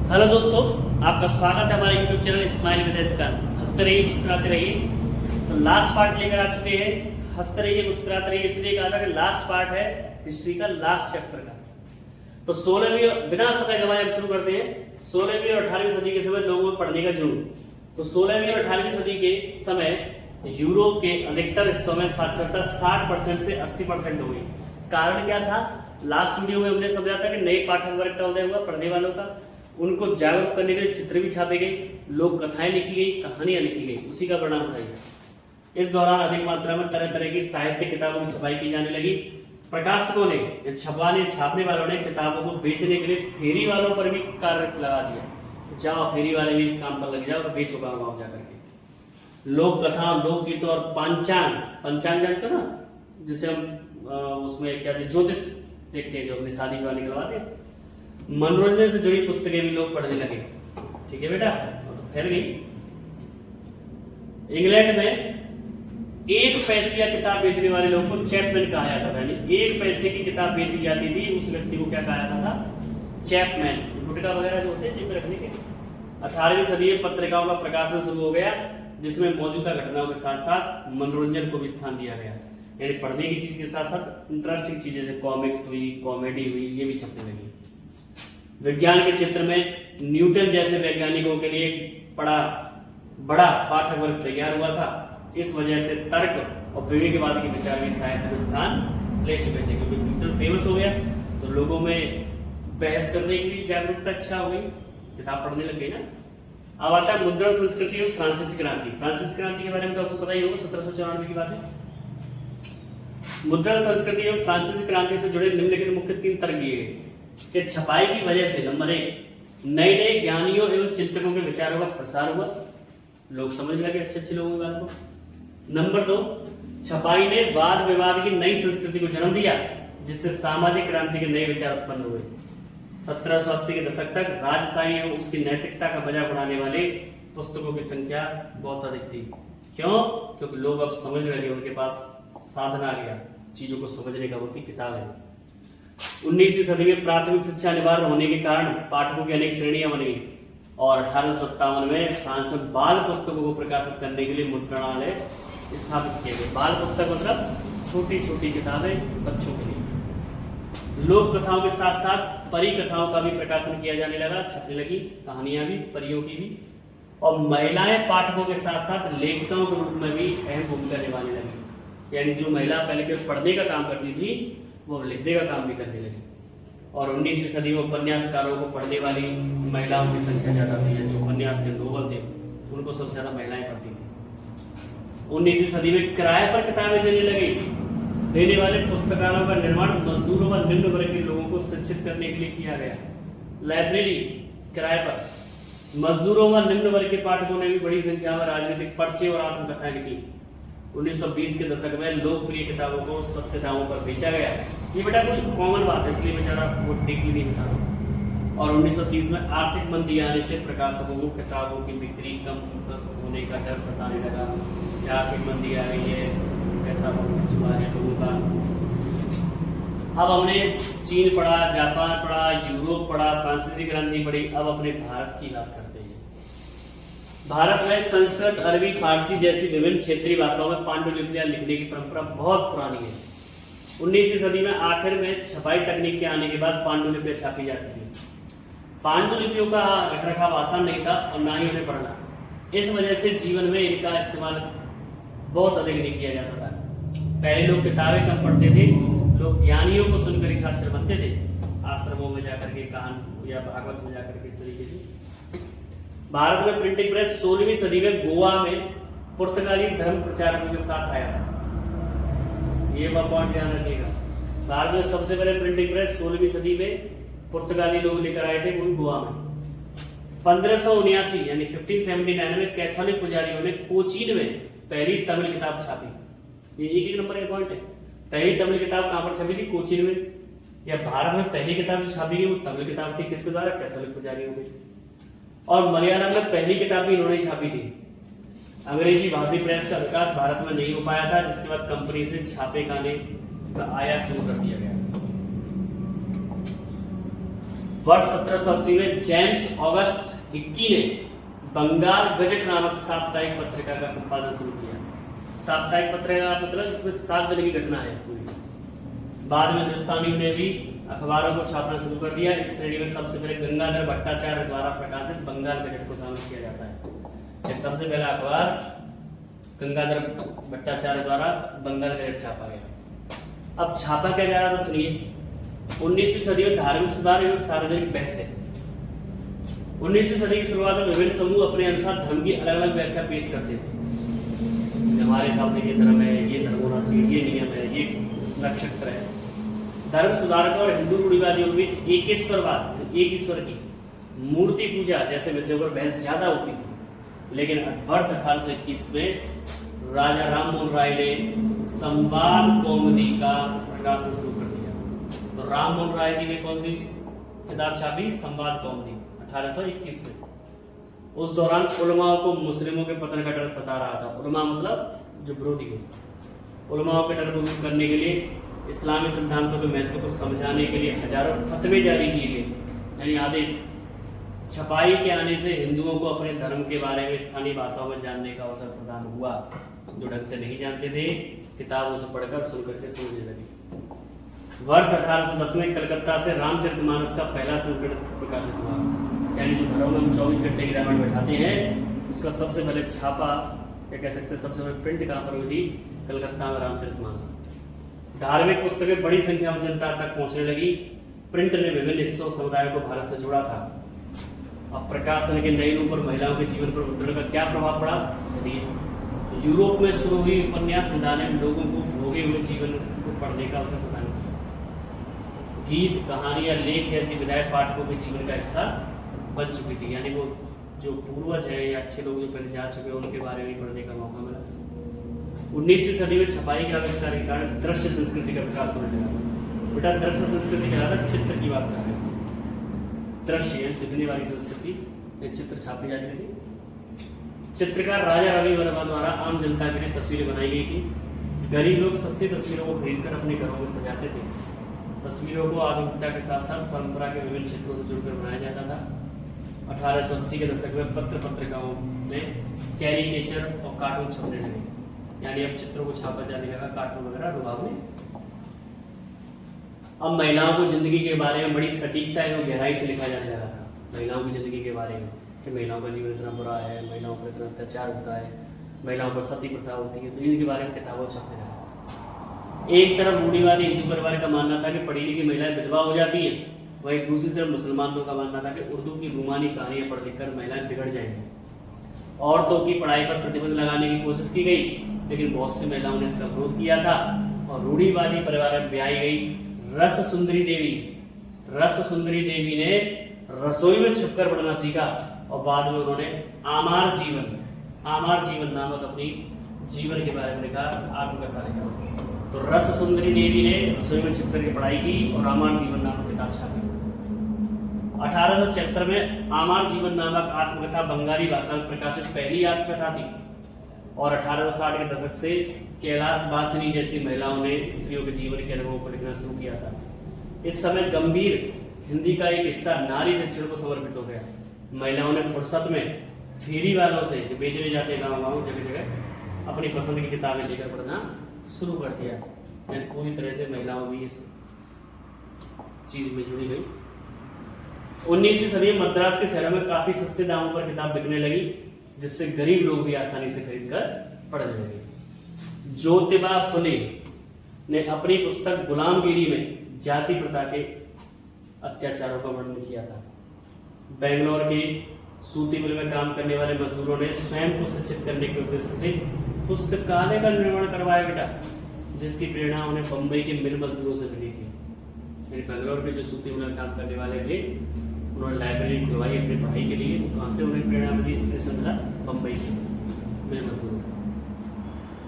Hello दोस्तों, आपका स्वागत है हमारे YouTube channel smile with education. हंसते रहिए, मुस्कुराते रहिए। तो लास्ट पार्ट लेकर आ चुके हैं। हंसते रहिए, मुस्कुराते रहिए, इसलिए कहा था कि लास्ट पार्ट है हिस्ट्री का, लास्ट चैप्टर का। तो 16वीं, बिना समय गवाए हम शुरू करते हैं। 16वीं और 18वीं सदी के समय लोगों को पढ़ने का जुनून। तो 16वीं और 18वीं सदी के समय यूरोप के अधिकतर हिस्सों में साक्षरता 60% से 80% हो गई। कारण क्या था? लास्ट वीडियो में हमने समझा था कि नए पाठक वर्ग का उदय हुआ, पढ़ने वालों का। उनको जागरूक करने के लिए चित्र भी छापे गए, लोक कथाएं लिखी गई, कहानियां लिखी गई, उसी का परिणाम था। इस दौरान अधिक मात्रा में तरह तरह की साहित्य किताबों की छपाई की जाने लगी। प्रकाशकों ने, छापने वालों ने किताबों को बेचने के लिए फेरी वालों पर भी कार्य लगा दिया। जाओ फेरी वाले भी इस काम पर लग जाओ और बेचो गाँव जा करके। लोक कथाओं, लोकगीतों और पंचांग जानते हो ना, जिसे हम उसमें क्या ज्योतिष देखते हैं, जो अपनी शादी वाली करवाते हैं। मनोरंजन से जुड़ी पुस्तकें भी लोग पढ़ने लगे। ठीक है बेटा, तो फैल गई। इंग्लैंड में 1 पैसे किताब बेचने वाले लोगों को चैपमैन कहा जाता था। 1 पैसे की किताब बेची जाती थी, उस व्यक्ति को क्या कहा जाता था? चैपमैन। गुटका वगैरह जो होते हैं जेब में रखने के। 18वीं सदी में पत्रिकाओं का प्रकाशन शुरू हो गया, जिसमें मौजूदा घटनाओं के साथ साथ मनोरंजन को भी स्थान दिया गया। यानी पढ़ने की चीज के साथ साथ इंटरेस्टिंग चीजें जैसे कॉमिक्स हुई, कॉमेडी हुई, ये भी छपने लगी। विज्ञान के क्षेत्र में न्यूटन जैसे वैज्ञानिकों के लिए बड़ा पाठक वर्ग तैयार हुआ था। इस वजह से तर्क और विवेकवाद के विचार भी साहित्य में स्थान ले चुके थे। क्योंकि न्यूटन फेमस हो गया तो लोगों में बहस करने की भी जागरूकता अच्छा हो गई, किताब पढ़ने लग गई ना। अब आता है मुद्रण संस्कृति और फ्रांसीसी क्रांति। फ्रांसीसी क्रांति के बारे में तो आपको पता ही होगा, 1794 की बात है। मुद्रण संस्कृति एवं फ्रांसीसी क्रांति से जुड़े निम्नलिखित मुख्य 3 तर्क दिए गए कि छपाई की वजह से नंबर 1, नए नए ज्ञानियों एवं चिंतकों के विचारों का प्रसार हुआ, लोग समझ लगे अच्छे लोगों की बात को। नंबर 2, छपाई ने वाद विवाद की नई संस्कृति को जन्म दिया, जिससे सामाजिक क्रांति के नए विचार उत्पन्न हुए। 1780 के दशक तक राजशाही एवं उसकी नैतिकता का मजाक उड़ाने वाले पुस्तकों की संख्या बहुत अधिक थी। क्यों? क्योंकि लोग अब समझ लगे, उनके पास साधन आ गया चीजों को समझने का, वो किताब है। 19वीं सदी में प्राथमिक शिक्षा अनिवार्य होने के कारण पाठकों की अनेक श्रेणियां बन गई और 1857 में फ्रांस में बाल पुस्तकों को प्रकाशित करने के लिए मुद्रणालय स्थापित किए गए। बाल पुस्तक मतलब छोटी छोटी किताबें बच्चों के लिए। लोक कथाओं के साथ साथ परी कथाओं का भी प्रकाशन किया जाने लगा, छपने लगी कहानियां भी, परियों की भी। और महिलाएं पाठकों के साथ साथ लेखिकाओं के रूप में भी अहम भूमिका निभाने लगी। यानी जो महिला पहले के पढ़ने का काम करती थी, वो लिखने का काम भी करने लगी। और 19वीं सदी में उपन्यासकारों को पढ़ने वाली महिलाओं की संख्या ज्यादा थी। जो उपन्यास थे, नोवेल थे, उनको सबसे ज्यादा महिलाएं पढ़ती थी। 19वीं सदी में किराए पर किताबें देने वाले पुस्तकालयों का निर्माण मजदूरों व निम्न वर्ग के लोगों को शिक्षित करने के लिए किया गया। लाइब्रेरी किराए पर। मजदूरों व निम्न वर्ग के पाठकों ने भी बड़ी संख्या में राजनीतिक पर्चे और आत्मकथाएं लिखी। 1920 के दशक में लोकप्रिय किताबों को सस्ते दामों पर बेचा गया। ये बेटा कोई कॉमन बात है, इसलिए मैं ज़्यादा वो डीपली नहीं बता रहा। और 1930 में आर्थिक मंदी आने से प्रकाशकों को किताबों की बिक्री कम होने का डर सताने लगा। आर्थिक मंदी आ गई है, ऐसा हुआ है लोगों का। अब हमने चीन पढ़ा, जापान पढ़ा, यूरोप पढ़ा, फ्रांसीसी क्रांति पढ़ी। अब अपने भारत की बात करते हैं। भारत में संस्कृत, अरबी, फारसी जैसी विभिन्न क्षेत्रीय भाषाओं में पांडुलिपियां लिखने की परंपरा बहुत पुरानी है। 19वीं सदी में आखिर में छपाई तकनीक के आने के बाद पांडुलिपियां छापी जाती थी। पांडुलिपियों का रखरखाव आसान नहीं था और ना ही उन्हें पढ़ना। इस वजह से जीवन में इनका इस्तेमाल बहुत अधिक नहीं किया जाता था। पहले लोग किताबें कम पढ़ते थे, लोग ज्ञानियों को सुनकर ही साक्षर बनते थे, आश्रमों में जाकर के, कहानी या भागवत में जाकर के। इस तरीके से भारत में प्रिंटिंग प्रेस 16वीं सदी में गोवा में पुर्तगाली धर्म प्रचारकों के साथ आया था। ये पॉइंट ध्यान रखिएगा। भारत में सबसे पहले प्रिंटिंग प्रेस 16वीं सदी में पुर्तगाली लोग लेकर आए थे, वो गोवा में। 1579 यानी 1579 में कैथोलिक पुजारियों ने कोचीन में पहली तमिल किताब छापी। ये एक नंबर का पॉइंट है। पहली तमिल किताब कहाँ पर छपी थी? कोचीन में। या भारत में पहली किताब जो छापी गई वो तमिल किताब थी, किसके द्वारा? कैथोलिक पुजारियों की। और मलयालम में पहली किताब भी इन्होंने छापी थी। अंग्रेजी भाषी प्रेस का विकास भारत में नहीं हो पाया था, जिसके बाद कंपनी से छापे खाने का आयात शुरू कर दिया गया। वर्ष 1780 में जेम्स ऑगस्ट हिक्की ने बंगाल गजट नामक साप्ताहिक पत्रिका का संपादन शुरू किया। साप्ताहिक पत्रिका का मतलब इसमें 7 दिन की घटना है पूरी। बाद में हिंदुस्तानियों ने भी अखबारों को छापना शुरू कर दिया। इस श्रेणी में सबसे पहले गंगाधर भट्टाचार्य द्वारा प्रकाशित बंगाल गजट को शामिल किया जाता है। यह सबसे पहला अखबार गंगाधर भट्टाचार्य द्वारा बंगाल गजट छापा गया। अब छापा क्या जा रहा था सुनिए। 19वीं सदी में धार्मिक सुधार एवं सार्वजनिक बहसें। 19वीं सदी की शुरुआत में विभिन्न समूह अपने अनुसार धर्म की अलग अलग व्याख्या पेश करते थे। हमारे हिसाब से ये धर्म है, ये धर्म होना चाहिए, ये नियम है, ये नक्षत्र है। धर्म सुधारकों और हिंदू रूढ़िवादियों के बीच एक ईश्वर की मूर्ति पूजा जैसे विषयों पर बहस ज्यादा होती थी। लेकिन वर्ष 1821 में राजा राम मोहन राय ने संवाद कौमुदी का प्रकाशन शुरू कर दिया। तो राम मोहन राय जी ने कौन सी किताब छापी? संवाद कौमुदी 1821 में। उस दौरान उलमाओं को मुस्लिमों के पतन का डर सता रहा था। उलमा मतलब जो विरोधी है। उलमाओं के डर को दूर करने के लिए इस्लामी सिद्धांतों के महत्व को समझाने के लिए हजारों फतवे जारी किए गए, यानी आदेश। छपाई के आने से हिंदुओं को अपने धर्म के बारे में स्थानीय भाषाओं में जानने का अवसर प्रदान हुआ। जो ढंग से नहीं जानते थे किताबों से पढ़कर सुनकर के समझने लगे। वर्ष 1810 में कलकत्ता से रामचरितमानस का पहला संस्करण प्रकाशित हुआ। यानी जो घरों में हम 24 घंटे की रामायण बैठाते हैं उसका सबसे पहले छापा क्या कह सकते हैं, सबसे पहले प्रिंट कहाँ पर हुई थी? कलकत्ता में रामचरितमानस। धार्मिक पुस्तकें बड़ी संख्या में जनता तक पहुंचने लगी। प्रिंट ने विभिन्न हिस्सों समुदायों को भारत से जोड़ा था। अब प्रकाशन के नए रूप पर महिलाओं के जीवन पर मुद्रण का क्या प्रभाव पड़ा? चलिए, यूरोप में शुरू हुई उपन्यास विधा ने लोगों को भोगे हुए जीवन को पढ़ने का अवसर प्रदान किया। गीत, कहानी या लेख जैसी विधाएं पाठकों के जीवन का हिस्सा बन चुकी थी। यानी वो जो पूर्वज है या अच्छे लोग जो पहले जा चुके हैं उनके बारे में पढ़ने का मौका मिला। 19वीं सदी में छपाई के आविष्कार के कारण दृश्य संस्कृति का विकास होने लगा। बेटा दृश्य संस्कृति क्या था? चित्र की बात कर रहे हैं। दृश्य दिखने वाली संस्कृति, चित्र छापी जाने लगी। चित्रकार राजा रवि वर्मा द्वारा आम जनता के लिए तस्वीरें बनाई गई थी। गरीब लोग सस्ती तस्वीरों को खरीदकर अपने घरों में सजाते थे। तस्वीरों को आधुनिकता के साथ साथ परंपरा के विभिन्न क्षेत्रों से जुड़कर बनाया जाता था। 1880 के दशक में पत्रिकाओं में कैरिकेचर और कार्टून छपने लगे। यानी अब चित्रों को छापा जाने लगा, कार्टून वगैरह रुबाब में। अब महिलाओं को जिंदगी के बारे में बड़ी सटीकता एवं गहराई से लिखा जाने लगा था। महिलाओं की जिंदगी के बारे में कि महिलाओं का जीवन इतना बुरा है, महिलाओं पर इतना अत्याचार होता है, महिलाओं पर सती प्रथा होती है, तो इनके बारे में किताबों छपने लगा। एक तरफ रूढ़िवादी हिंदू परिवार का मानना था कि पढ़ी लिखी महिलाएं विधवा हो जाती हैं, वहीं दूसरी तरफ मुसलमानों का मानना था कि उर्दू की रूमानी कहानियां पढ़ लिखकर महिलाएं बिगड़ जाएंगी। औरतों की पढ़ाई पर प्रतिबंध लगाने की कोशिश की गई, लेकिन बहुत सी महिलाओं ने इसका विरोध किया था और रूढ़िवादी परिवार में ब्याही गई रस सुंदरी देवी ने रसोई में छुपकर पढ़ना सीखा और बाद में उन्होंने आमार जीवन नामक अपनी जीवन के बारे में लिखा, आत्मकथा लिखा। तो रस सुंदरी देवी ने रसोई में छिपकर के पढ़ाई की और आमार जीवन नामक किताब छापी। 1876 में आमार जीवन नामक आत्मकथा बंगाली भाषा में प्रकाशित पहली आत्मकथा थी और 1860 के दशक से कैलाश वासिनी जैसी महिलाओं ने स्त्रियों के जीवन के अनुभवों को लिखना शुरू किया था। इस समय गंभीर हिंदी का एक हिस्सा नारी शिक्षण को समर्पित हो गया। महिलाओं ने फुर्सत में फेरी वालों से जो बेचने जाते हैं गाँव जगह जगह अपनी पसंद की किताबें लेकर पढ़ना शुरू कर दिया। यानी पूरी तरह से महिलाओं भी इस चीज में जुड़ी गई। 19वीं सदी में मद्रास के शहरों में काफी सस्ते दामों पर किताब बिकने लगी, जिससे गरीब लोग भी आसानी से खरीदकर पढ़ने लगे। ज्योतिबा फुले ने अपनी पुस्तक गुलामगिरी में जाति प्रथा के अत्याचारों का वर्णन किया था। बेंगलोर के सूती मिल में काम करने वाले मजदूरों ने स्वयं को शिक्षित करने के उद्देश्य से पुस्तकालय का निर्माण करवाया बेटा, जिसकी प्रेरणा उन्हें बम्बई के मिल मजदूरों से मिली थी। बेंगलोर के जो सूती मिल में काम करने वाले थे उन्होंने लाइब्रेरी खुलवाई अपनी पढ़ाई के लिए। कहाँ से उन्हें प्रेरणा मिली? इससे मिला बम्बई के मिल मजदूरों से।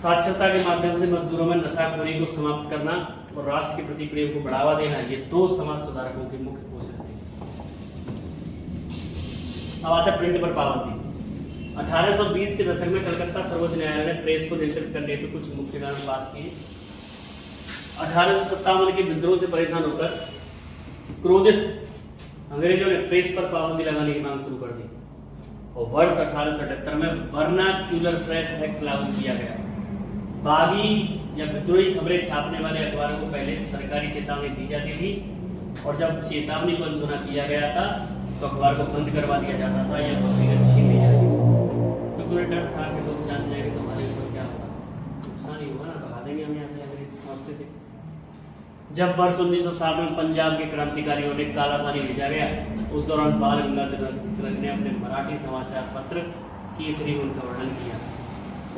साक्षरता के माध्यम से मजदूरों में नशाखोरी को समाप्त करना और राष्ट्र के प्रति प्रेम को बढ़ावा देना, ये दो समाज सुधारकों की मुख्य कोशिश थी। अब आता है प्रिंट पर पाबंदी। 1820 के दशक में कलकत्ता सर्वोच्च न्यायालय ने प्रेस को नियंत्रित करने हेतु कुछ मुख्य कानून पास किए। 1857 के विद्रोह से परेशान होकर क्रोधित अंग्रेजों ने प्रेस पर पाबंदी लगाने की मांग शुरू कर दी और वर्ष 1878 में वर्नाक्यूलर प्रेस एक्ट लागू किया गया। बागी या विद्रोही खबरें छापने वाले अखबारों को पहले सरकारी चेतावनी दी जाती थी और जब चेतावनी को अनसुना किया गया था तो अखबार को बंद करवा दिया जाता था या वसीयत छीन ली जाती थी। तो पूरे डर था कि लोग जान जाएंगे तो हमारे ऊपर क्या होगा, नुकसान ही होगा ना, भगा देंगे हम यहाँ से, अंग्रेज समझते थे। जब वर्ष 1907 में पंजाब के क्रांतिकारियों ने काला पानी भेजा गया, उस दौरान बाल गंगाधर तिलक ने अपने मराठी समाचार पत्र केसरी में उनका वर्णन किया।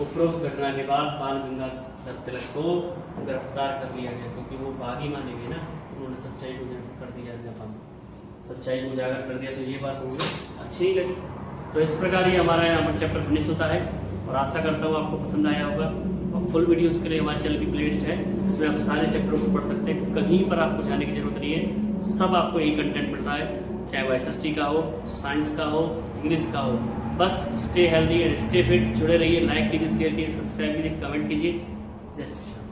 उपरोक्त घटना के बाद बाल गंगाधर तिलक को गिरफ्तार कर लिया गया क्योंकि वो बागी माने गए ना, उन्होंने सच्चाई को उजागर कर दिया, जब हम सच्चाई को उजागर कर दिया तो ये बात उन्हें अच्छी ही लगी। तो इस प्रकार ये हमारा यहाँ पर चैप्टर फिनिश होता है और आशा करता हूँ आपको पसंद आया होगा। और फुल वीडियोस के लिए हमारे चैनल की प्लेलिस्ट है, इसमें आप सारे चैप्टरों को पढ़ सकते हैं, कहीं पर आपको जाने की जरूरत नहीं है, सब आपको यही कंटेंट मिल रहा है, चाहे वो SST का हो, साइंस का हो, इंग्लिश का हो। बस stay healthy and stay fit, जुड़े रहिए, लाइक कीजिए, शेयर कीजिए, सब्सक्राइब कीजिए, कमेंट कीजिए। जय श्री राम।